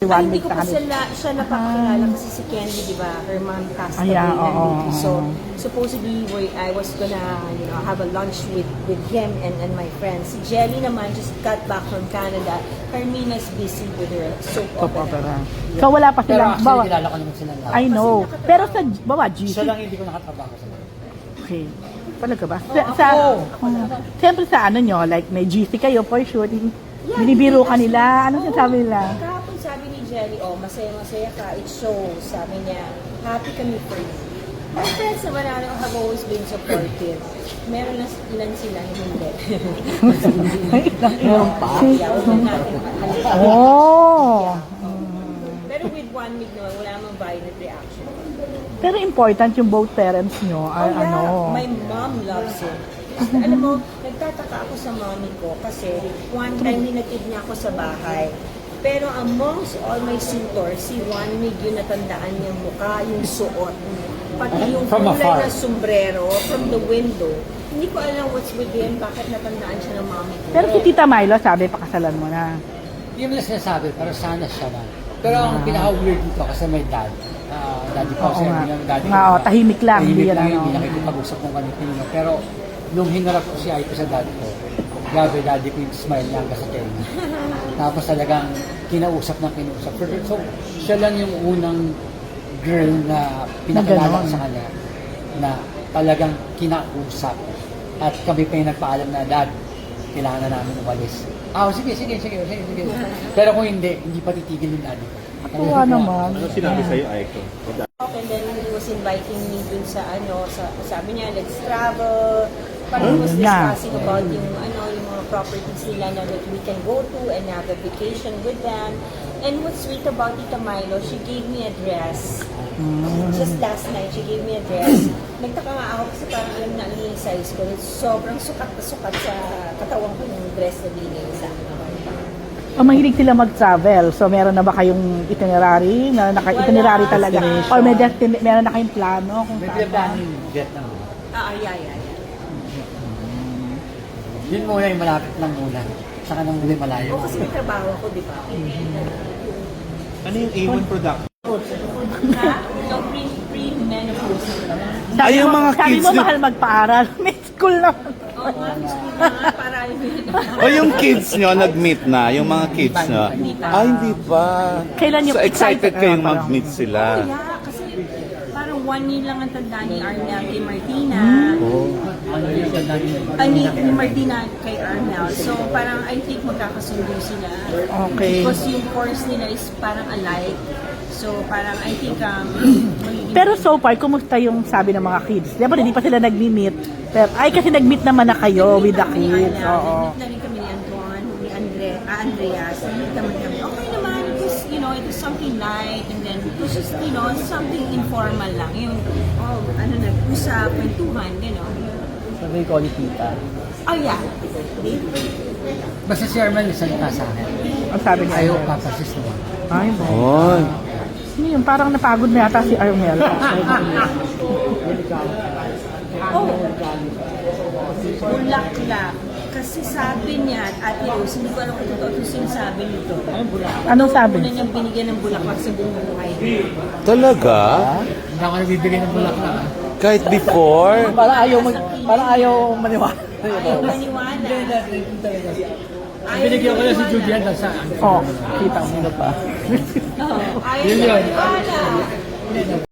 Ay, One hindi week ko na pa kami. siya napakilala kasi si Candy, di ba? Her mom passed away Ayan, ng oo. baby. So, supposedly, I was gonna, have a lunch with him and my friends. Si Jelly naman just got back from Canada. Carmina's busy with her soap Top opera. opera. So wala pa Pero silang, actually, kilala ko naman sila lahat. I know. Pero sa, bawa, GC. Siya lang hindi ko nakatrabaho sa mga. Okay. Talaga ba? Siyempre sa ano nyo, like may GC kayo for sure. Binibiro ka nila. Ano sinasabi nila? Kahapon sabi ni Jelly, masaya-masaya ka. It shows. Sabi niya, happy kami for you. My friends naman have always been supportive. Meron na ilan sila, hindi. Meron pa? Yeah, huwag na natin pahalikan. Oh! Pero with 1 week naman, wala namang violent reaction. Pero important yung both parents nyo. Ay, yeah. ano. My mom loves him. Alam mo, nagtataka ako sa mommy ko kasi one time hinatid niya ako sa bahay. Pero amongst all my suitors, si Juan Mig yung natandaan niyang mukha, yung suot. Pati yung From kulay afar. na sombrero from the window. Hindi ko alam what's with him, bakit natandaan siya ng mommy ko. Pero si Tita Milo, sabi, pakasalan mo na. Hindi mo na sinasabi, pero sana siya na. Pero ang pinaka-weird dito kasi may dad. Daddy po, Oo nga. daddy Nga, ko. tahimik lang, hindi Tahimik yan, lang, ano. hindi nakikipag-usap ng kanina. Pero nung hinarap ko si Aiko sa dad ko, grabe, daddy ko yung smile niya hanggang sa tenga. Tapos talagang kinausap. So, siya lang yung unang girl na pinakilala ko sa kanya na talagang kinausap. At kami pa yung nagpaalam na, Dad, kailangan na namin umalis. Sige. Pero kung hindi pa titigil yung daddy ko. Tuwa naman. Ano sinabi sa'yo, Aiko? And then he was inviting me dun sa sabi niya, let's travel. Parang he was discussing about yung mga properties nila na that we can go to and have a vacation with them. And what's sweet about Tita Milo, she gave me a dress. Just last night, she gave me a dress. Nagtaka nga ako kasi parang alam na yung size ko. Sobrang sukat na sukat sa katawan ko yung dress na binigay sa akin. Mahilig sila mag-travel. So, meron na ba kayong itinerary? Na naka-itinerary Wala. talaga? Or meron na kayong plano kung May saan? plano yung Vietnam. Yeah. Yun muna yung malapit lang muna. Saka nang muli malayo. Kasi may trabaho ako, di ba? Ano yung A1 product? Yung pre-menopause. Sabi Ay, yung mo, mga sabi kids mo, na- mahal magpaaral. May school naman. Oo nga, gusto ko nga para O yung kids nyo, nag-meet na? Yung mga kids nyo? Ah, hindi pa. Kailan yung So excited kayong parang- mag-meet sila? Yeah, kasi parang 1 year lang ang tanda ni Arnel kay Martina. Ano yung ganda niyo? Ni Martina kay Arnel. So parang I think magkakasundo sila. Okay. Because yung course nila is parang alike. So parang I think magiging... Pero so far, kumusta yung sabi ng mga kids? Di ba, hindi pa sila nag-meet. Pero, kasi nag-meet naman na kayo with the kids. Oo. Nag-meet na rin kami ni Antoine, ni Andreas. Nag-meet naman kami. Okay naman, because, it was something light, and then it was just, something informal lang. Yung, nag-usap, kwentuhan, Sabi ko ni tita. Oh, yeah. Basta si Armel salita sa akin. Ang sabi niya. Ayaw papasis naman. Ay, Oy. ano yun? Parang napagod na yata si Armel. Bulaklak. Kasi sabi niya, Ate Rose, hindi ko alam kung totoo yung sinasabi nito. Anong sabi? Una niyang binigyan ng bulaklak sa buong buhay. Talaga? Hindi ako nabibigay ng bulaklak. Kahit before? Parang ayaw maniwala. Ayaw maniwala. Binigyan ko na si Julian sa Oh, kita mo na pa. Ayaw maniwala.